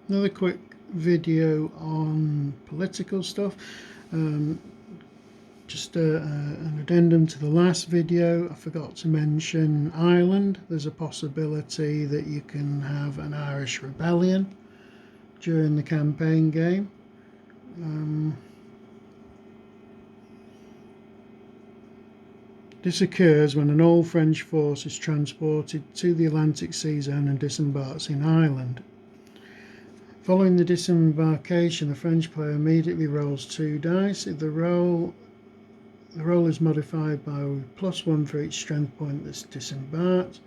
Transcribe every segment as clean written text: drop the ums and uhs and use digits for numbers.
Another quick video on political stuff. Just an addendum to the last video, I forgot to mention Ireland. There's a possibility that you can have an Irish rebellion during the campaign game. This occurs when an old French force is transported to the Atlantic Sea zone and disembarks in Ireland. Following the disembarkation, the French player immediately rolls 2 dice. If the roll is modified by +1 for each strength point that's disembarked,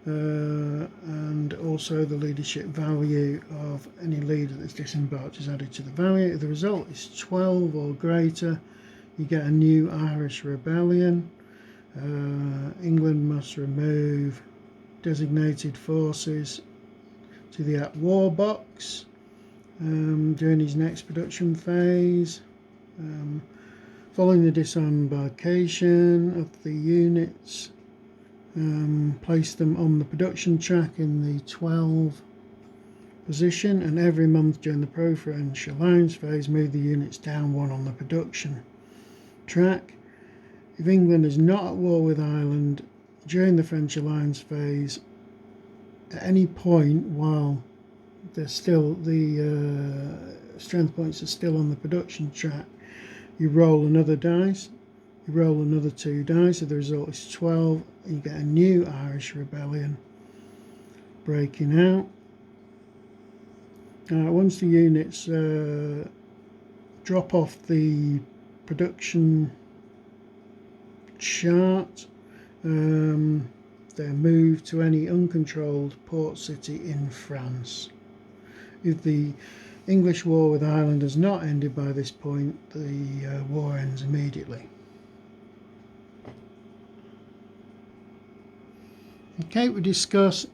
and also the leadership value of any leader that's disembarked is added to the value. If the result is 12 or greater, you get a new Irish rebellion. England must remove designated forces to the at war box during his next production phase. Following the disembarkation of the units, place them on the production track in the 12 position, and every month during the pro-French alliance phase move the units down 1 on the production track. If England is not at war with Ireland during the French alliance phase, at any point while there's still the strength points are still on the production track, you roll another dice, you roll another 2 dice. If the result is 12, you get a new Irish rebellion breaking out. Once the units drop off the production chart, they're moved to any uncontrolled port city in France. If the English war with Ireland has not ended by this point, the war ends immediately. Okay, we discuss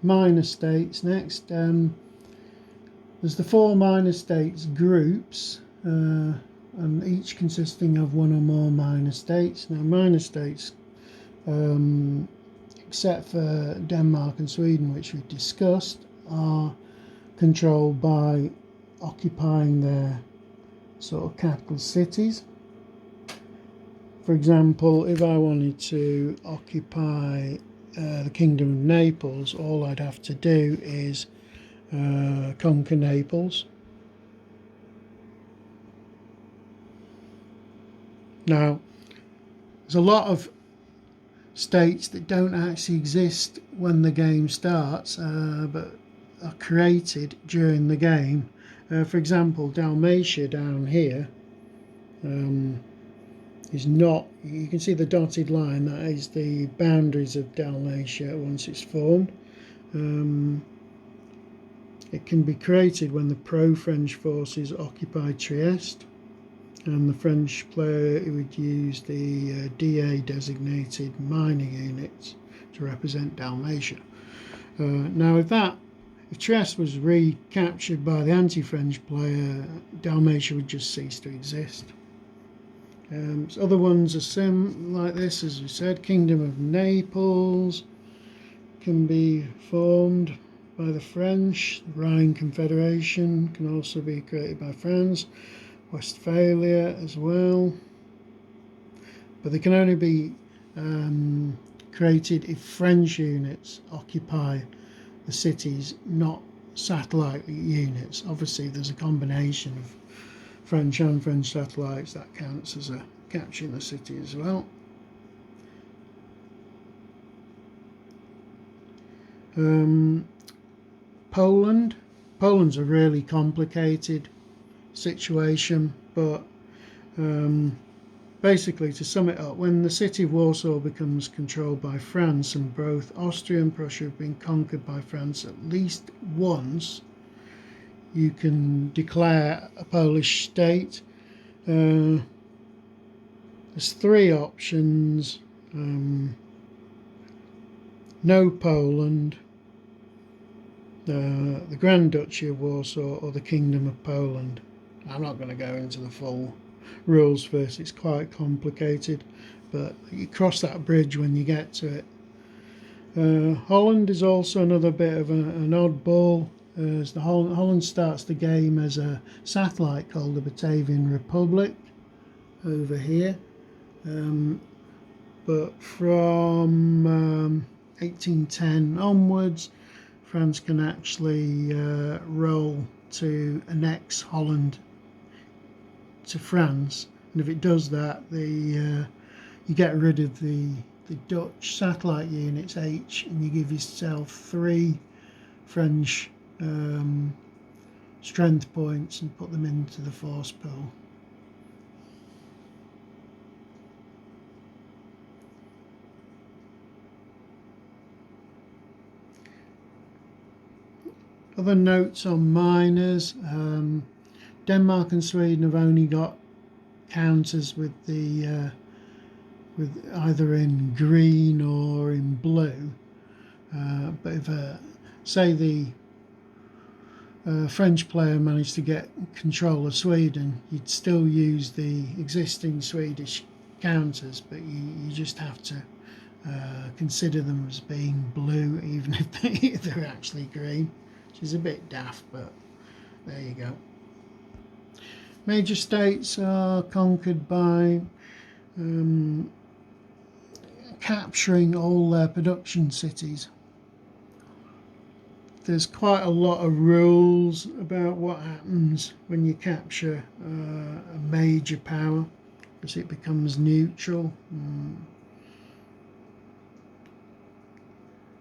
minor states next. There's the 4 minor states groups, and each consisting of 1 or more minor states. Now, minor states, except for Denmark and Sweden, which we've discussed, are controlled by occupying their sort of capital cities. For example, if I wanted to occupy the Kingdom of Naples, all I'd have to do is conquer Naples. Now, there's a lot of states that don't actually exist when the game starts, but are created during the game. For example, Dalmatia down here is not, you can see the dotted line, that is the boundaries of Dalmatia once it's formed. It can be created when the pro-French forces occupy Trieste, and the French player would use the DA designated minor units to represent Dalmatia. Now if Trieste was recaptured by the anti-French player, Dalmatia would just cease to exist. Other ones are like this, as we said. Kingdom of Naples can be formed by the French. The Rhine Confederation can also be created by France. Westphalia as well, but they can only be created if French units occupy the cities, not satellite units. Obviously there's a combination of French and French satellites that counts as a capturing the city as well. Poland's a really complicated situation, but basically, to sum it up, when the city of Warsaw becomes controlled by France and both Austria and Prussia have been conquered by France at least once, you can declare a Polish state. There's 3 options: no Poland, the Grand Duchy of Warsaw, or the Kingdom of Poland. I'm not going to go into the full rules first, it's quite complicated, but you cross that bridge when you get to it. Holland is also another bit of an oddball. as Holland starts the game as a satellite called the Batavian Republic over here. But from 1810 onwards, France can actually roll to annex Holland to France, and if it does that, you get rid of the Dutch satellite units H, and you give yourself 3 French strength points and put them into the force pool. Other notes on minors: Denmark and Sweden have only got counters with the with either in green or in blue. But if say the French player managed to get control of Sweden, you'd still use the existing Swedish counters, but you just have to consider them as being blue, even if they're actually green, which is a bit daft, but there you go. Major states are conquered by capturing all their production cities. There's quite a lot of rules about what happens when you capture a major power, because it becomes neutral.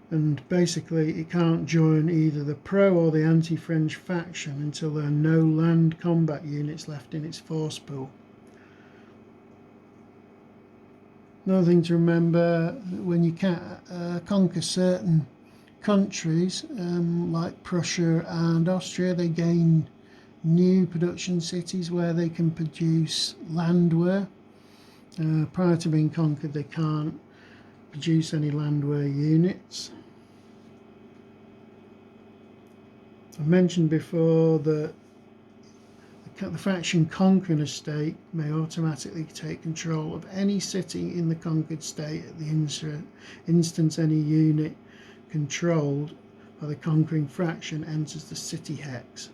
And basically it can't join either the pro or the anti-French faction until there are no land combat units left in its force pool. Another thing to remember, when you conquer certain countries like Prussia and Austria, they gain new production cities where they can produce landware. Prior to being conquered, they can't produce any landware units. I mentioned before that the faction conquering a state may automatically take control of any city in the conquered state at the instant any unit controlled by the conquering faction enters the city hex.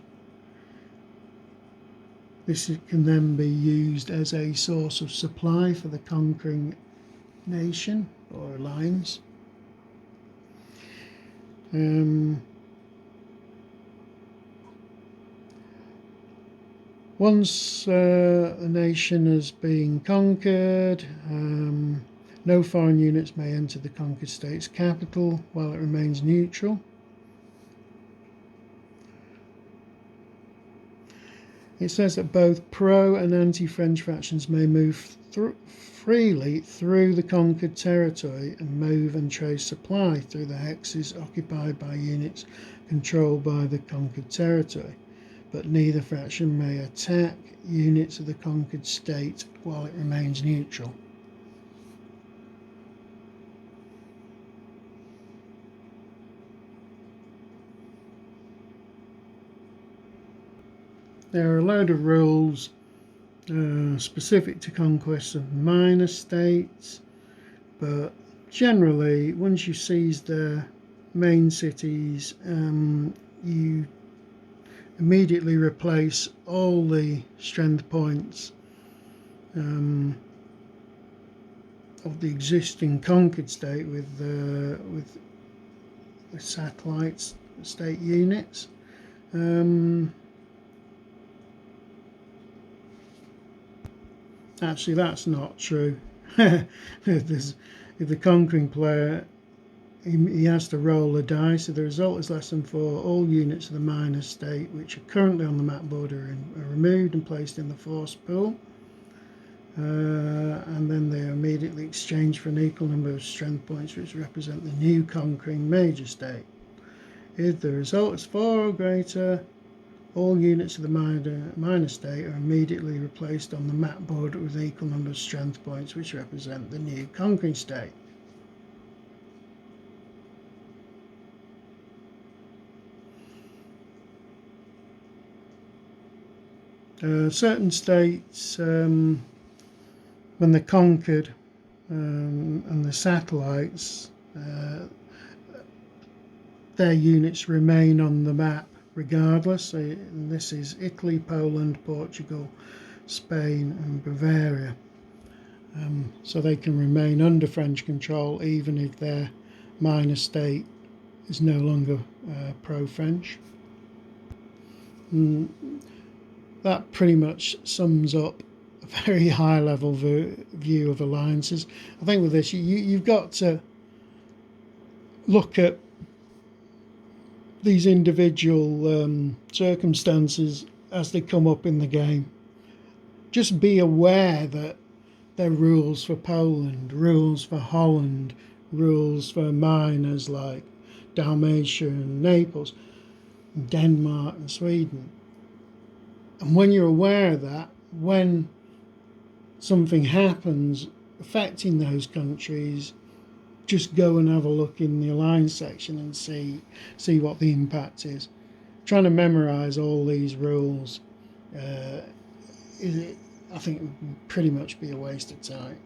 This can then be used as a source of supply for the conquering nation or alliance. Once a nation has been conquered, no foreign units may enter the conquered state's capital while it remains neutral. It says that both pro and anti-French factions may move freely through the conquered territory and move and trade supply through the hexes occupied by units controlled by the conquered territory, but neither faction may attack units of the conquered state while it remains neutral. There are a load of rules specific to conquest of minor states, but generally once you seize their main cities, you immediately replace all the strength points of the existing conquered state with satellites, state units. Actually, that's not true. If the conquering player, he has to roll a die, so the result is less than 4. All units of the minor state which are currently on the map board are removed and placed in the force pool, and then they are immediately exchanged for an equal number of strength points which represent the new conquering major state. If the result is 4 or greater, all units of the minor state are immediately replaced on the map board with an equal number of strength points which represent the new conquering state. Certain states, when they're conquered and the satellites, their units remain on the map regardless. And this is Italy, Poland, Portugal, Spain and Bavaria. So they can remain under French control even if their minor state is no longer pro-French. That pretty much sums up a very high level view of alliances. I think with this you've got to look at these individual circumstances as they come up in the game. Just be aware that there are rules for Poland, rules for Holland, rules for minors like Dalmatia and Naples, and Denmark and Sweden. And when you're aware of that, when something happens affecting those countries, just go and have a look in the alliance section and see what the impact is. Trying to memorise all these rules, I think, would pretty much be a waste of time.